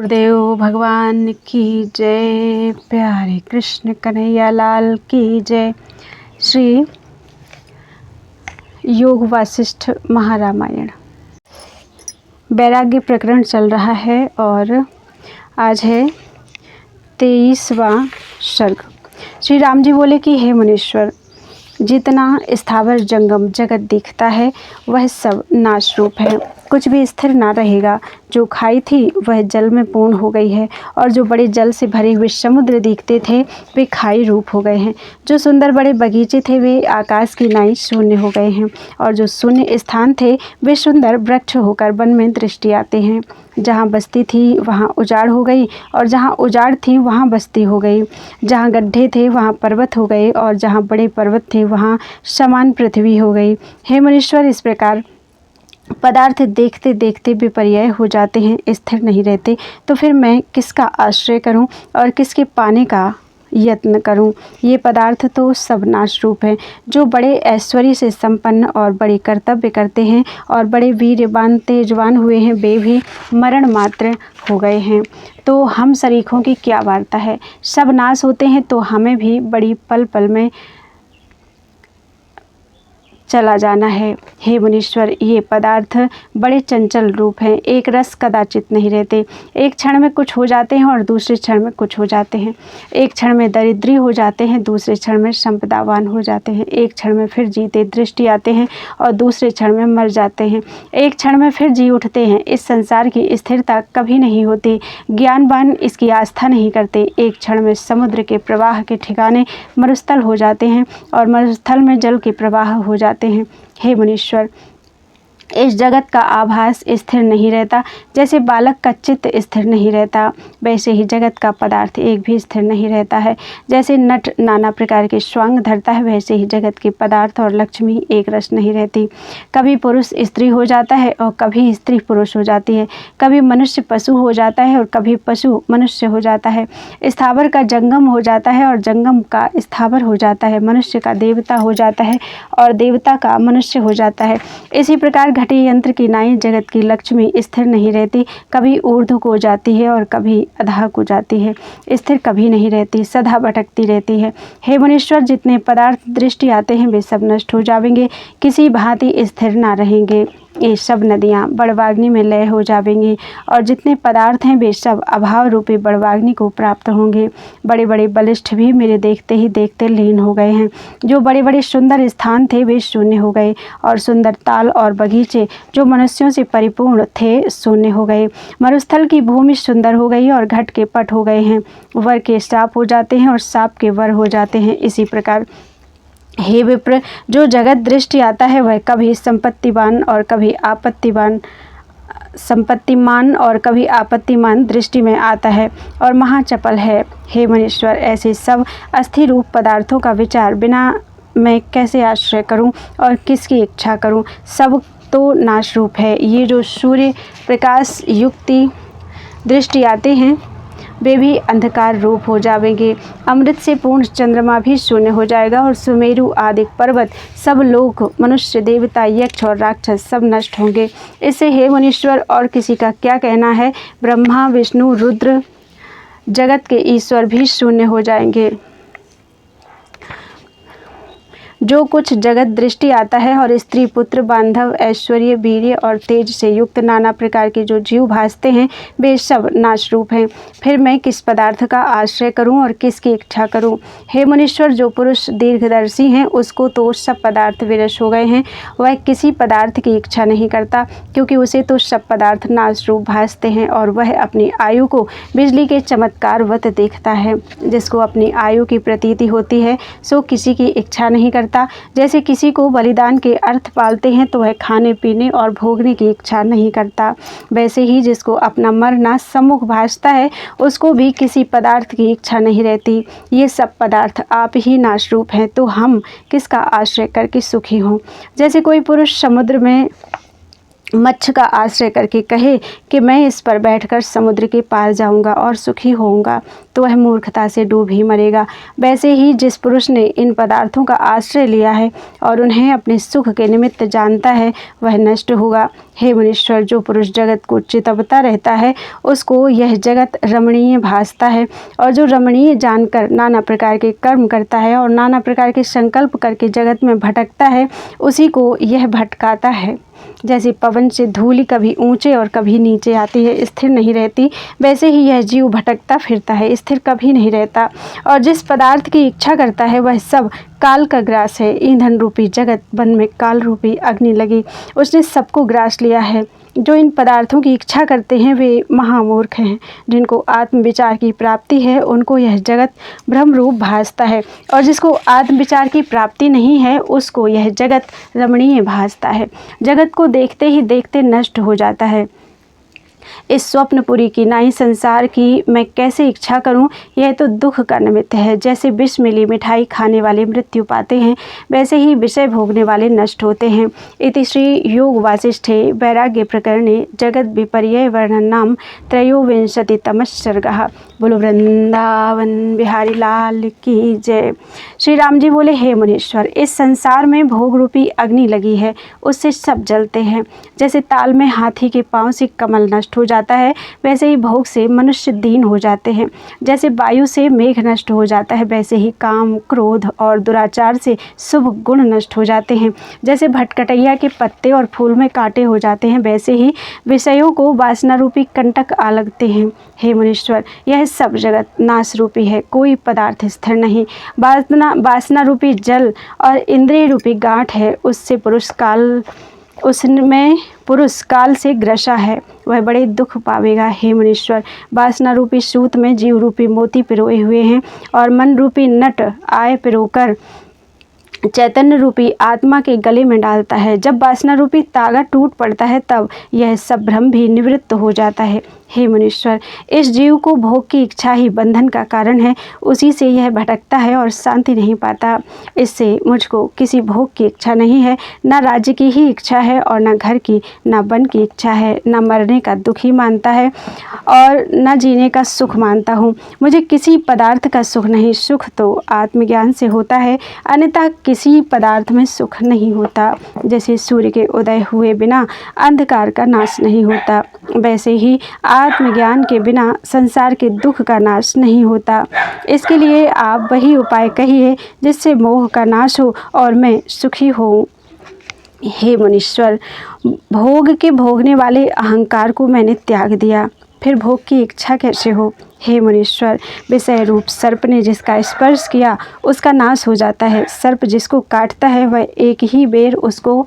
गुरुदेव भगवान की जय। प्यारे कृष्ण कन्हैया लाल की जय। श्री योग वासिष्ठ महारामायण वैराग्य प्रकरण चल रहा है और आज है 23वां सर्ग। श्री राम जी बोले कि हे मुनीश्वर, जितना स्थावर जंगम जगत दिखता है वह सब नाश रूप है, कुछ भी स्थिर ना रहेगा। जो खाई थी वह जल में पूर्ण हो गई है और जो बड़े जल से भरे हुए समुद्र दिखते थे वे खाई रूप हो गए हैं। जो सुंदर बड़े बगीचे थे वे आकाश की नाई शून्य हो गए हैं और जो शून्य स्थान थे वे सुंदर वृक्ष होकर वन में दृष्टि आते हैं। जहाँ बस्ती थी वहाँ उजाड़ हो गई और जहाँ उजाड़ थी वहाँ बस्ती हो गई। जहाँ गड्ढे थे वहाँ पर्वत हो गए और जहाँ बड़े पर्वत थे वहाँ समान पृथ्वी हो गई। हे मुनीश्वर, इस प्रकार पदार्थ देखते देखते विपर्यय हो जाते हैं, स्थिर नहीं रहते। तो फिर मैं किसका आश्रय करूं और किसके पाने का यत्न करूं? ये पदार्थ तो सब नाश रूप हैं। जो बड़े ऐश्वर्य से संपन्न और बड़े कर्तव्य करते हैं और बड़े वीर्यवान तेजवान हुए हैं वे भी मरण मात्र हो गए हैं। तो हम सरीखों की क्या वार्ता है? सब नाश होते हैं तो हमें भी बड़ी पल पल में चला जाना है। हे मुनीश्वर, ये पदार्थ बड़े चंचल रूप हैं, एक रस कदाचित नहीं रहते। एक क्षण में कुछ हो जाते हैं और दूसरे क्षण में कुछ हो जाते हैं। एक क्षण में दरिद्री हो जाते हैं, दूसरे क्षण में संपदावान हो जाते हैं। एक क्षण में फिर जीते दृष्टि आते हैं और दूसरे क्षण में मर जाते हैं। एक क्षण में फिर जी उठते हैं। इस संसार की स्थिरता कभी नहीं होती, ज्ञानवान इसकी आस्था नहीं करते। एक क्षण में समुद्र के प्रवाह के ठिकाने मरुस्थल हो जाते हैं और मरुस्थल में जल के प्रवाह हो जाते हैं। हे मुनीश्वर, इस जगत का आभास स्थिर नहीं रहता। जैसे बालक का चित्त स्थिर नहीं रहता वैसे ही जगत का पदार्थ एक भी स्थिर नहीं रहता है। जैसे नट नाना प्रकार के स्वांग धरता है वैसे ही जगत के पदार्थ और लक्ष्मी एक रस नहीं रहती। कभी पुरुष स्त्री हो जाता है और कभी स्त्री पुरुष हो जाती है। कभी मनुष्य पशु हो जाता है और कभी पशु मनुष्य हो जाता है। स्थावर का जंगम हो जाता है और जंगम का स्थावर हो जाता है। मनुष्य का देवता हो जाता है और देवता का मनुष्य हो जाता है। इसी प्रकार घटी यंत्र की नाई जगत की लक्ष्मी स्थिर नहीं रहती, कभी ऊर्ध्व को जाती है और कभी अधः को जाती है। स्थिर कभी नहीं रहती, सदा भटकती रहती है। हे मुनीश्वर, जितने पदार्थ दृष्टि आते हैं वे सब नष्ट हो जाएंगे, किसी भांति स्थिर ना रहेंगे। ये सब नदियाँ बड़वाग्नि में लय हो जाएंगी और जितने पदार्थ हैं वे सब अभाव रूपी बड़वाग्नि को प्राप्त होंगे। बड़े बड़े बलिष्ठ भी मेरे देखते ही देखते लीन हो गए हैं। जो बड़े बड़े सुंदर स्थान थे वे शून्य हो गए और सुंदर ताल और बगीचे जो मनुष्यों से परिपूर्ण थे शून्य हो गए। मरुस्थल की भूमि सुंदर हो गई और घट के पट हो गए हैं। वर के साप हो जाते हैं और साप के वर हो जाते हैं। इसी प्रकार हे विप्र, जो जगत दृष्टि आता है वह कभी संपत्तिवान और कभी आपत्तिमान दृष्टि में आता है और महाचपल है। हे मनीश्वर, ऐसे सब अस्थिर रूप पदार्थों का विचार बिना मैं कैसे आश्रय करूं और किसकी इच्छा करूं? सब तो नाश रूप है। ये जो सूर्य प्रकाश युक्ति दृष्टि आते हैं वे भी अंधकार रूप हो जाएंगे। अमृत से पूर्ण चंद्रमा भी शून्य हो जाएगा और सुमेरु आदि पर्वत सब लोग मनुष्य देवता यक्ष और राक्षस सब नष्ट होंगे। इससे हे मुनीश्वर और किसी का क्या कहना है? ब्रह्मा विष्णु रुद्र जगत के ईश्वर भी शून्य हो जाएंगे। जो कुछ जगत दृष्टि आता है और स्त्री पुत्र बांधव ऐश्वर्य वीर्य और तेज से युक्त नाना प्रकार के जो जीव भासते हैं वे सब नाश रूप हैं। फिर मैं किस पदार्थ का आश्रय करूं और किसकी इच्छा करूं? हे मुनीश्वर, जो पुरुष दीर्घदर्शी हैं उसको तो सब पदार्थ विरस हो गए हैं। वह किसी पदार्थ की इच्छा नहीं करता क्योंकि उसे तो सब पदार्थ नाश रूप भासते हैं और वह अपनी आयु को बिजली के चमत्कारवत देखता है। जिसको अपनी आयु की प्रतीति होती है सो किसी की इच्छा नहीं करता। जैसे किसी को बलिदान के अर्थ पालते हैं तो वह खाने पीने और भोगने की इच्छा नहीं करता, वैसे ही जिसको अपना मरना सम्मुख भासता है उसको भी किसी पदार्थ की इच्छा नहीं रहती। ये सब पदार्थ आप ही नाश रूप हैं, तो हम किसका आश्रय करके सुखी हों? जैसे कोई पुरुष समुद्र में मच्छ का आश्रय करके कहे कि मैं इस पर बैठकर समुद्र के पार जाऊंगा और सुखी होऊंगा, तो वह मूर्खता से डूब ही मरेगा। वैसे ही जिस पुरुष ने इन पदार्थों का आश्रय लिया है और उन्हें अपने सुख के निमित्त जानता है, वह नष्ट होगा। हे मुनीश्वर, जो पुरुष जगत को चितवता रहता है, उसको यह जगत रमणीय भासता है, और जो रमणीय जानकर नाना प्रकार के कर्म करता है और नाना प्रकार के संकल्प करके जगत में भटकता है, उसी को यह भटकाता है। जैसे पवन से धूलि कभी ऊंचे और कभी नीचे आती है, स्थिर नहीं रहती, वैसे ही यह जीव भटकता फिरता है, स्थिर कभी नहीं रहता। और जिस पदार्थ की इच्छा करता है वह सब काल का ग्रास है। ईंधन रूपी जगत वन में काल रूपी अग्नि लगी, उसने सबको ग्रास लिया है। जो इन पदार्थों की इच्छा करते हैं वे महामूर्ख हैं। जिनको आत्मविचार की प्राप्ति है उनको यह जगत भ्रम रूप भासता है, और जिसको आत्मविचार की प्राप्ति नहीं है उसको यह जगत रमणीय भासता है। जगत को देखते ही देखते नष्ट हो जाता है। इस स्वप्नपुरी की नाई संसार की मैं कैसे इच्छा करूं, यह तो दुख का निमित्त है। जैसे विष मिली मिठाई खाने वाले मृत्यु पाते हैं, वैसे ही विषय भोगने वाले नष्ट होते हैं। इति श्री योग वासिष्ठे वैराग्य प्रकरणे जगत विपर्यय वर्णन नाम त्रयोविंशतितमः सर्गः। बोलो वृंदावन बिहारी लाल की जय। श्री राम जी बोले, हे मुनीश्वर, इस संसार में भोग रूपी अग्नि लगी है, उससे सब जलते हैं। जैसे ताल में हाथी के पांव से कमल नष्ट हो जाता है, वैसे ही भोग से मनुष्य दीन हो जाते हैं। जैसे वायु से मेघ नष्ट हो जाता है, वैसे ही काम, क्रोध और दुराचार से शुभ गुण नष्ट हो जाते हैं। जैसे भटकटैया के पत्ते और फूल में कांटे हो जाते हैं, वैसे ही विषयों को वासना रूपी कंटक आ लगते हैं। हे मुनीश्वर, यह सब जगत नाश रूपी है, कोई पदार्थ स्थिर नहीं। वासना रूपी जल और इंद्रिय रूपी गांठ है, उसमें पुरुष काल से ग्रसा है, वह बड़े दुख पावेगा। हे मुनीश्वर, वासना रूपी सूत में जीव रूपी मोती पिरोए हुए हैं, और मन रूपी नट आय पिरोकर चैतन्य रूपी आत्मा के गले में डालता है। जब वासना रूपी तागा टूट पड़ता है तब यह सब भ्रम भी निवृत्त हो जाता है। हे मुनीश्वर, इस जीव को भोग की इच्छा ही बंधन का कारण है, उसी से यह भटकता है और शांति नहीं पाता। इससे मुझको किसी भोग की इच्छा नहीं है, न राज्य की ही इच्छा है और न घर की, न वन की इच्छा है, न मरने का दुख ही मानता है और न जीने का सुख मानता हूँ। मुझे किसी पदार्थ का सुख नहीं, सुख तो आत्मज्ञान से होता है, अन्यथा किसी पदार्थ में सुख नहीं होता। जैसे सूर्य के उदय हुए बिना अंधकार का नाश नहीं होता, वैसे ही आत्मज्ञान के बिना संसार के दुख का नाश नहीं होता। इसके लिए आप वही उपाय कहिए जिससे मोह का नाश हो और मैं सुखी हूँ। हे मुनीश्वर, भोग के भोगने वाले अहंकार को मैंने त्याग दिया, फिर भोग की इच्छा कैसे हो। हे मुनीश्वर, विषय रूप सर्प ने जिसका स्पर्श किया उसका नाश हो जाता है। सर्प जिसको काटता है वह एक ही बेर उसको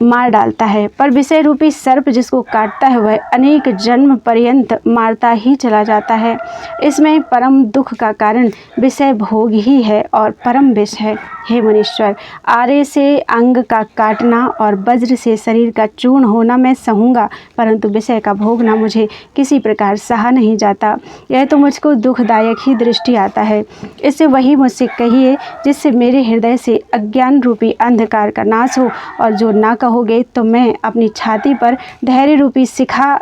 मार डालता है, पर विषय रूपी सर्प जिसको काटता है वह अनेक जन्म पर्यंत मारता ही चला जाता है। इसमें परम दुख का कारण विषय भोग ही है और परम विष है। हे मुनीश्वर, आरे से अंग का काटना और वज्र से शरीर का चूर्ण होना मैं सहूँगा, परंतु विषय का भोगना मुझे किसी प्रकार सहा नहीं जाता। यह तो मुझको दुखदायक ही दृष्टि आता है। इससे वही मुझसे कहिए जिससे मेरे हृदय से अज्ञान रूपी अंधकार का नाश हो, और जो ना कहोगे तो मैं अपनी छाती पर धैर्य रूपी शिखा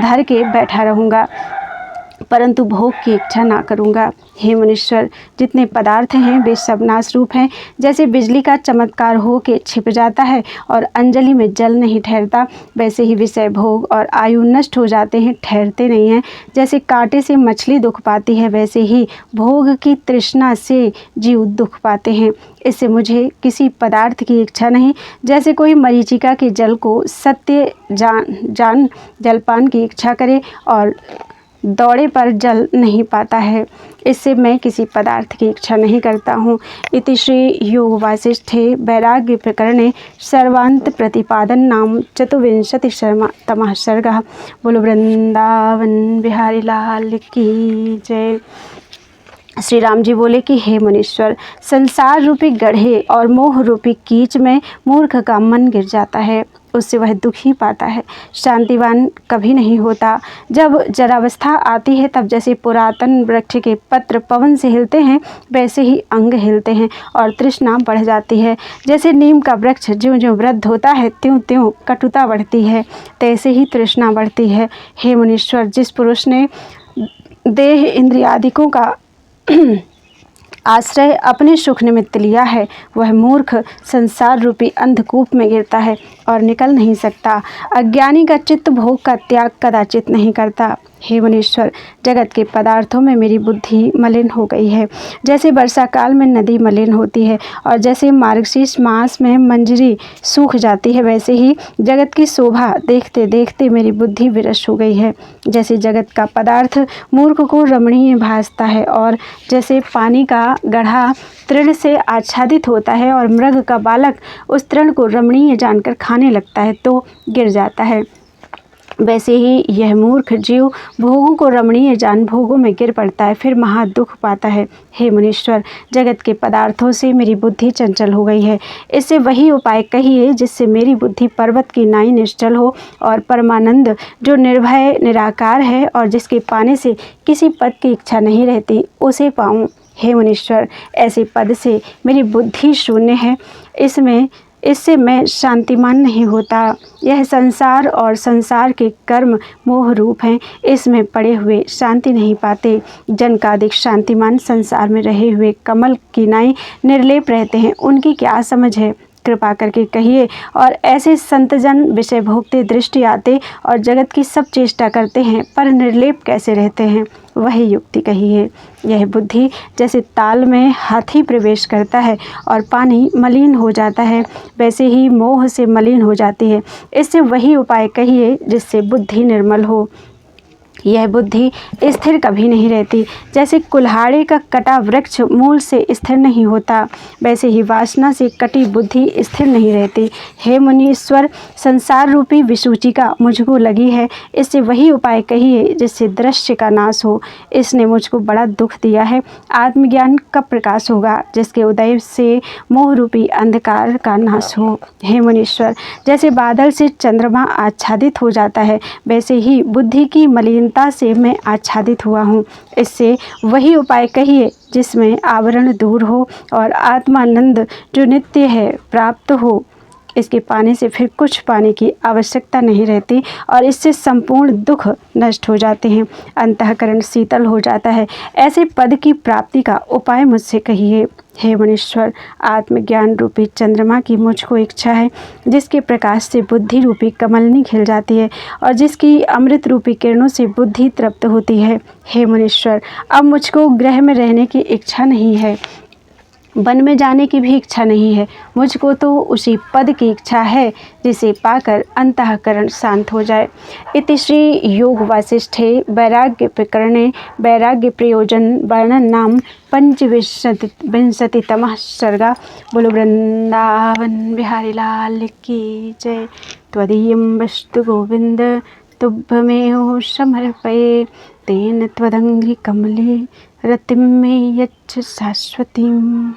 धर के बैठा रहूँगा, परंतु भोग की इच्छा ना करूँगा। हे मुनीश्वर, जितने पदार्थ हैं वे सब नाश रूप हैं। जैसे बिजली का चमत्कार हो के छिप जाता है और अंजलि में जल नहीं ठहरता, वैसे ही विषय भोग और आयु नष्ट हो जाते हैं, ठहरते नहीं हैं। जैसे कांटे से मछली दुख पाती है, वैसे ही भोग की तृष्णा से जीव दुख पाते हैं। इससे मुझे किसी पदार्थ की इच्छा नहीं। जैसे कोई मरीचिका के जल को सत्य जान जलपान की इच्छा करे और दौड़े पर जल नहीं पाता है, इससे मैं किसी पदार्थ की इच्छा नहीं करता हूँ। इति श्री योग वासिष्ठे वैराग्य प्रकरणे सर्वांत प्रतिपादन नाम चतुर्विंशतितमः सर्गः। बोलो वृंदावन बिहारी लाल की जय। श्री राम जी बोले कि हे मुनीश्वर, संसार रूपी गड्ढे और मोह रूपी कीच में मूर्ख का मन गिर जाता है। उससे वह दुख ही पाता है, शांतिवान कभी नहीं होता। जब जरावस्था आती है तब जैसे पुरातन वृक्ष के पत्र पवन से हिलते हैं वैसे ही अंग हिलते हैं और तृष्णा बढ़ जाती है। जैसे नीम का वृक्ष ज्यों ज्यों वृद्ध होता है त्यों त्यों कटुता बढ़ती है, तैसे ही तृष्णा बढ़ती है। हे मुनीश्वर, जिस पुरुष ने देह इंद्रियादिकों का आश्रय अपने सुख निमित्त लिया है वह मूर्ख संसार रूपी अंधकूप में गिरता है और निकल नहीं सकता। अज्ञानी का चित्त भोग का त्याग कदाचित नहीं करता। हे मुनीश्वर, जगत के पदार्थों में मेरी बुद्धि मलिन हो गई है, जैसे वर्षा काल में नदी मलिन होती है और जैसे मार्गशीर्ष मास में मंजरी सूख जाती है, वैसे ही जगत की शोभा देखते देखते मेरी बुद्धि विरस हो गई है। जैसे जगत का पदार्थ मूर्ख को रमणीय भासता है और जैसे पानी का गढ़ा तृण से आच्छादित होता है और मृग का बालक उस तृण को रमणीय जानकर खाने लगता है तो गिर जाता है, वैसे ही यह मूर्ख जीव भोगों को रमणीय जान भोगों में गिर पड़ता है, फिर महा दुख पाता है। हे मुनीश्वर, जगत के पदार्थों से मेरी बुद्धि चंचल हो गई है। इससे वही उपाय कहिए जिससे मेरी बुद्धि पर्वत की नाई निश्चल हो और परमानंद जो निर्भय निराकार है और जिसके पाने से किसी पद की इच्छा नहीं रहती उसे पाऊँ। हे मुनीश्वर, ऐसे पद से मेरी बुद्धि शून्य है, इससे मैं शांतिमान नहीं होता। यह संसार और संसार के कर्म मोह रूप हैं, इसमें पड़े हुए शांति नहीं पाते। जनकादिक शांतिमान संसार में रहे हुए कमल की नाई निर्लेप रहते हैं, उनकी क्या समझ है? कृपा करके कहिए। और ऐसे संतजन विषय भोगते दृष्टि आते और जगत की सब चेष्टा करते हैं पर निर्लेप कैसे रहते हैं, वही युक्ति कहिए। यह बुद्धि जैसे ताल में हाथी प्रवेश करता है और पानी मलिन हो जाता है, वैसे ही मोह से मलिन हो जाती है। इससे वही उपाय कहिए जिससे बुद्धि निर्मल हो। यह बुद्धि स्थिर कभी नहीं रहती, जैसे कुल्हाड़े का कटा वृक्ष मूल से स्थिर नहीं होता, वैसे ही वासना से कटी बुद्धि स्थिर नहीं रहती। हे मुनीश्वर, संसार रूपी विसूचिका मुझको लगी है, इससे वही उपाय कहिए जिससे दृश्य का नाश हो। इसने मुझको बड़ा दुख दिया है। आत्मज्ञान कब प्रकाश होगा जिसके उदय से मोह रूपी अंधकार का नाश हो। हे मुनीश्वर, जैसे बादल से चंद्रमा आच्छादित हो जाता है वैसे ही बुद्धि की मलिन से मैं आच्छादित हुआ हूँ। इससे वही उपाय कहिए जिसमें आवरण दूर हो और आत्मानंद जो नित्य है प्राप्त हो। इसके पाने से फिर कुछ पाने की आवश्यकता नहीं रहती और इससे संपूर्ण दुख नष्ट हो जाते हैं, अंतःकरण शीतल हो जाता है। ऐसे पद की प्राप्ति का उपाय मुझसे कहिए। हे मुनीश्वर, आत्मज्ञान रूपी चंद्रमा की मुझको इच्छा है, जिसके प्रकाश से बुद्धि रूपी कमलनी खिल जाती है और जिसकी अमृत रूपी किरणों से बुद्धि तृप्त होती है। हे मुनीश्वर, अब मुझको गृह में रहने की इच्छा नहीं है, वन में जाने की भी इच्छा नहीं है, मुझको तो उसी पद की इच्छा है जिसे पाकर अंतःकरण शांत हो जाए। इति श्री योग वासिष्ठे वैराग्य प्रकरणे वैराग्य प्रयोजन वर्णन नाम पंचविंशतितमः सर्गा। बोलो वृंदावन बिहारी लाल की जय। त्वदीयं वस्तु गोविंद तुभ्यमेव समर्पये, तेन त्वदङ्घ्रि कमले रतिं मे यच्छ शाश्वतीम्।